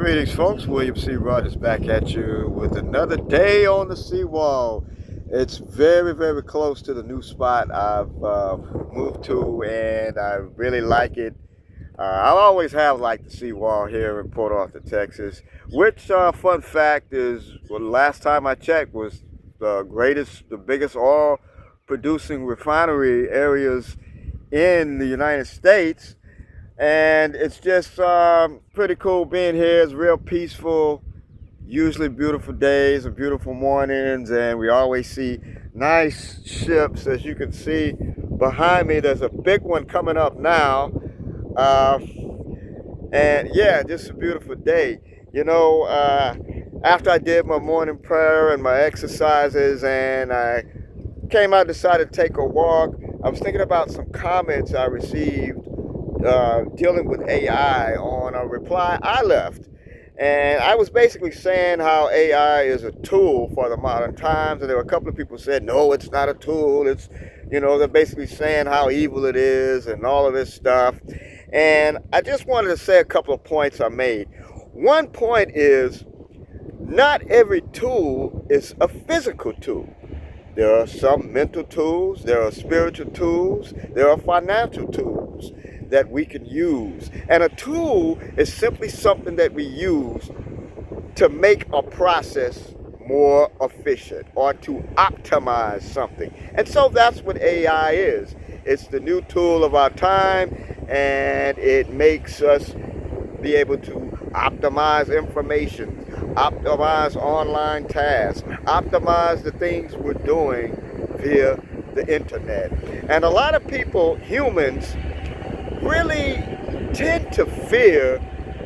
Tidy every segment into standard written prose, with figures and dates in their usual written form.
Greetings, folks. William C. Rogers back at you with another day on the seawall. It's very, very close to the new spot I've moved to, and I really like it. I always have liked the seawall here in Port Arthur, Texas. Which, fun fact is, well, the last time I checked was the biggest oil producing refinery areas in the United States. And it's just pretty cool being here. It's real peaceful, usually beautiful days and beautiful mornings, and we always see nice ships. As you can see behind me, there's a big one coming up now. uh, and yeah, just a beautiful day. After I did my morning prayer and my exercises and I came out, decided to take a walk, I was thinking about some comments I received dealing with AI on a reply I left. And I was basically saying how AI is a tool for the modern times. And there were a couple of people who said, no, it's not a tool. They're basically saying how evil it is and all of this stuff. And I just wanted to say a couple of points I made. One point is, not every tool is a physical tool. There are some mental tools, there are spiritual tools, there are financial tools that we can use. And a tool is simply something that we use to make a process more efficient or to optimize something. And so that's what AI is. It's the new tool of our time, and it makes us be able to optimize information, optimize online tasks, optimize the things we're doing via the internet. And a lot of people, humans, really tend to fear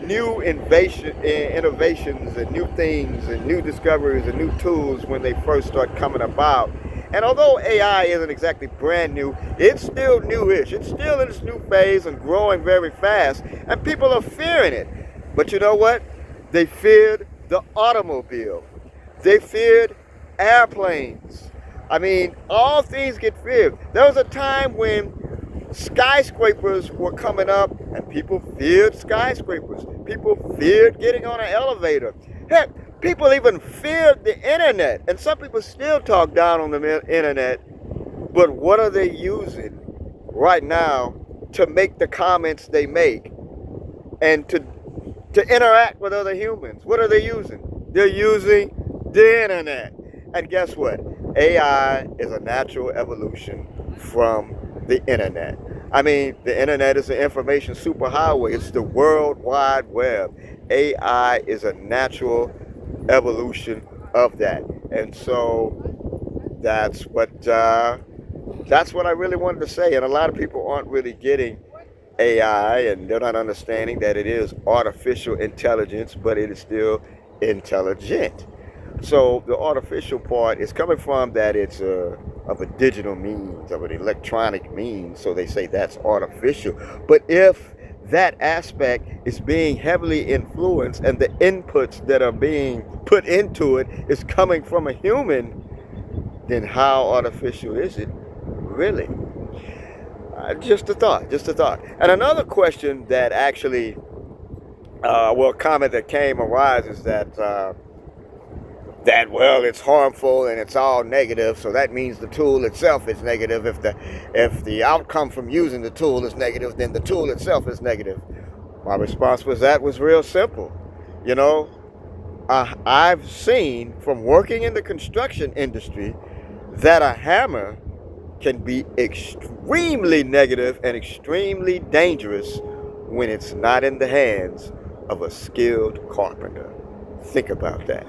new innovations and new things and new discoveries and new tools when they first start coming about. And although AI isn't exactly brand new, it's still newish. It's still in its new phase and growing very fast, and people are fearing it. But you know what? They feared the automobile. They feared airplanes. I mean, all things get feared. There was a time when skyscrapers were coming up and people feared skyscrapers. People feared getting on an elevator. Heck, people even feared the internet. And some people still talk down on the internet. But what are they using right now to make the comments they make and to interact with other humans? What are they using? They're using the internet. And guess what? AI is a natural evolution from the internet. I mean, the internet is an information superhighway. It's the World Wide Web. AI is a natural evolution of that. And so that's what I really wanted to say. And a lot of people aren't really getting AI, and they're not understanding that it is artificial intelligence, but it is still intelligent. So the artificial part is coming from that it's of a digital means, of an electronic means. So they say that's artificial. But if that aspect is being heavily influenced and the inputs that are being put into it is coming from a human, then how artificial is it really? Just a thought. And another question that actually, comment that arises that well, it's harmful and it's all negative, so that means the tool itself is negative. If the outcome from using the tool is negative, then the tool itself is negative. My response was real simple. I've seen from working in the construction industry that a hammer can be extremely negative and extremely dangerous when it's not in the hands of a skilled carpenter. Think about that.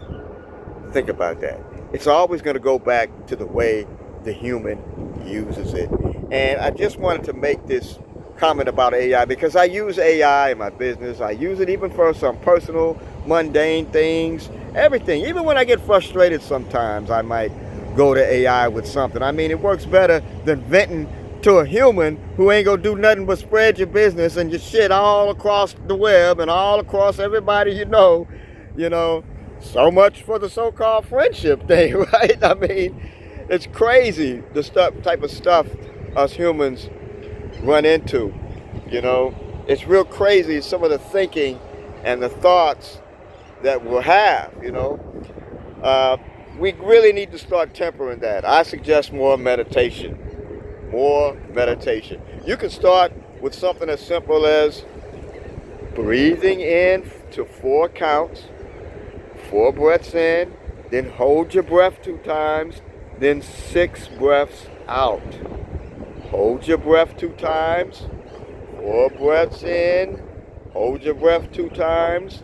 It's always going to go back to the way the human uses it. And I just wanted to make this comment about AI because I use AI in my business. I use it even for some personal, mundane things, everything. Even when I get frustrated sometimes, I might go to AI with something. I mean, it works better than venting to a human who ain't gonna do nothing but spread your business and your shit all across the web and all across everybody you know. So much for the so-called friendship thing, right? I mean, it's crazy the type of stuff us humans run into. It's real crazy, some of the thinking and the thoughts that we'll have, you know. Uh, we really need to start tempering that. I suggest more meditation. More meditation. You can start with something as simple as breathing in to 4 counts, 4 breaths in, then hold your breath 2 times, then 6 breaths out. Hold your breath 2 times, 4 breaths in, hold your breath 2 times,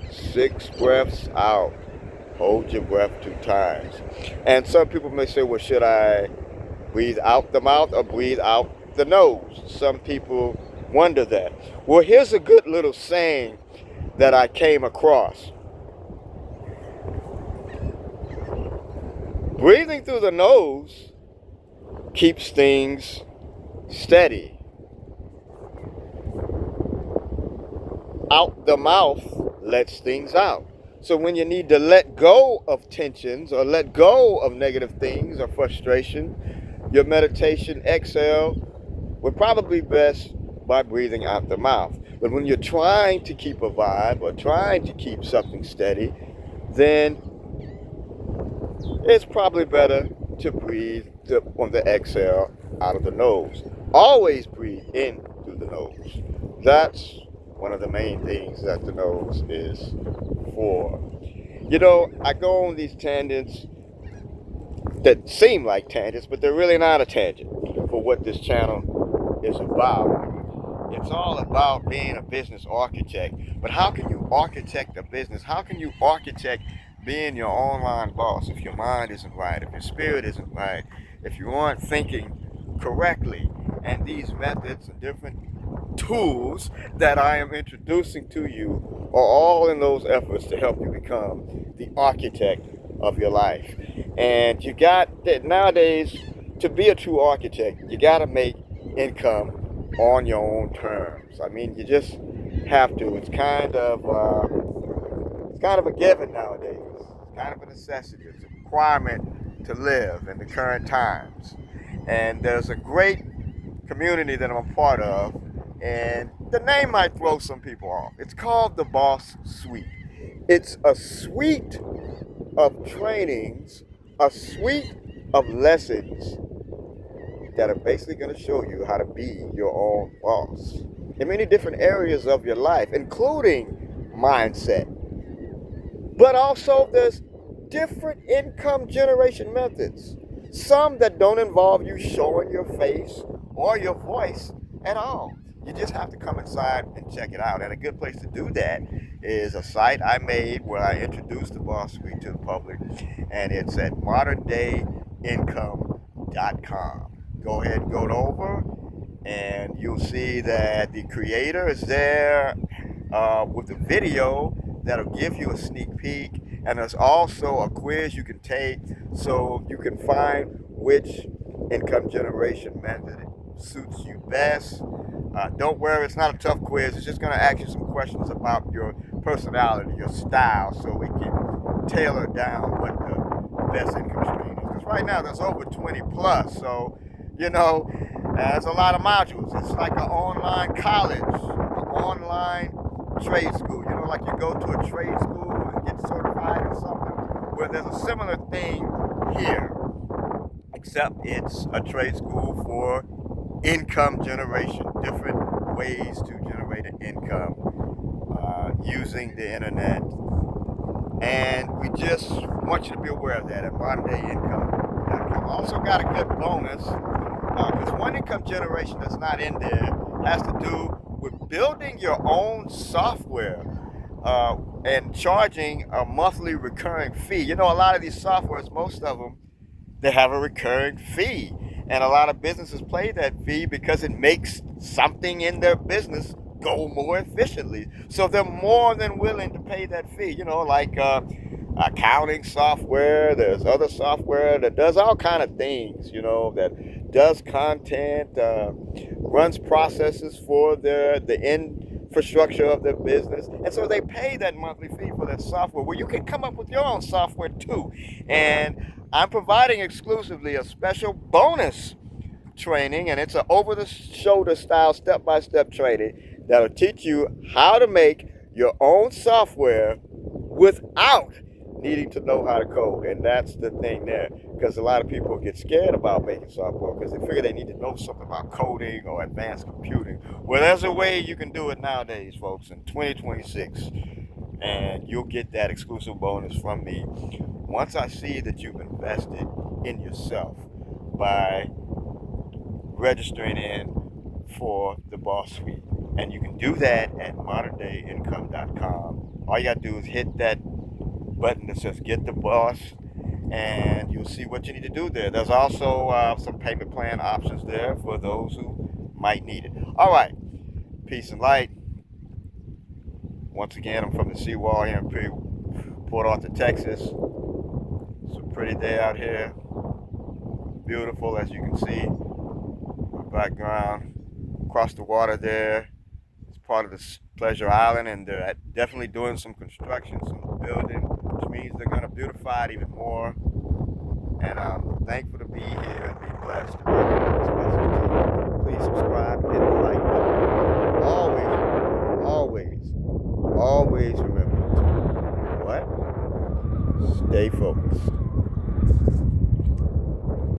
6 breaths out. Hold your breath 2 times. And some people may say, well, should I breathe out the mouth or breathe out the nose? Some people wonder that. Well, here's a good little saying that I came across. Breathing through the nose keeps things steady. Out the mouth lets things out. So when you need to let go of tensions or let go of negative things or frustration, your meditation exhale would probably be best by breathing out the mouth. But when you're trying to keep a vibe or trying to keep something steady, then it's probably better to breathe on the exhale out of the nose. Always breathe in through the nose. That's one of the main things that the nose is for. You know, I go on these tangents that seem like tangents, but they're really not a tangent for what this channel is about. It's all about being a business architect. But how can you architect a business? How can you architect being your online boss if your mind isn't right, if your spirit isn't right, if you aren't thinking correctly? And these methods and different tools that I am introducing to you are all in those efforts to help you become the architect of your life. And you got that nowadays, to be a true architect, you got to make income on your own terms. I mean, you just have to. It's kind of a given nowadays. It's kind of a necessity. It's a requirement to live in the current times. And there's a great community that I'm a part of, and the name might throw some people off. It's called the Boss Suite. It's a suite of trainings, a suite of lessons that are basically going to show you how to be your own boss in many different areas of your life, including mindset. But also there's different income generation methods. Some that don't involve you showing your face or your voice at all. You just have to come inside and check it out. And a good place to do that is a site I made where I introduced the Boss Suite to the public. And it's at moderndayincome.com. Go ahead and go over, and you'll see that the creator is there with a video that'll give you a sneak peek. And there's also a quiz you can take so you can find which income generation method suits you best. Don't worry, it's not a tough quiz. It's just going to ask you some questions about your personality, your style, so we can tailor down what the best income stream is. Because right now there's over 20 plus, so you know, there's a lot of modules. It's like an online college, an online trade school. You know, like you go to a trade school and get certified or something. Well, there's a similar thing here, except it's a trade school for income generation, different ways to generate an income using the internet. And we just want you to be aware of that at moderndayincome.com. Also got a good bonus, because one income generation that's not in there has to do with building your own software and charging a monthly recurring fee. You know, a lot of these softwares, most of them, they have a recurring fee. And a lot of businesses pay that fee because it makes something in their business go more efficiently. So they're more than willing to pay that fee. You know, like accounting software. There's other software that does all kind of things, you know, that does content, runs processes for the infrastructure of their business. And so they pay that monthly fee for that software. Well, you can come up with your own software too. And I'm providing exclusively a special bonus training, and it's an over-the-shoulder style step-by-step training that'll teach you how to make your own software without needing to know how to code. And that's the thing there, because a lot of people get scared about making software because they figure they need to know something about coding or advanced computing. Well, there's a way you can do it nowadays, folks, in 2026, and you'll get that exclusive bonus from me once I see that you've invested in yourself by registering in for the Boss Suite. And you can do that at moderndayincome.com. All you got to do is hit that button that says Get the Boss, and you'll see what you need to do there. There's also some payment plan options there for those who might need it. All right, peace and light. Once again, I'm from the seawall here in Port Arthur, Texas. It's a pretty day out here. Beautiful, as you can see. My background across the water there. It's part of this Pleasure Island, and they're definitely doing some construction, some building, which means they're going to beautify it even more. And I'm thankful to be here and be blessed to be able to get this message to you. Please subscribe and hit the like button. Always remember to what? Stay focused.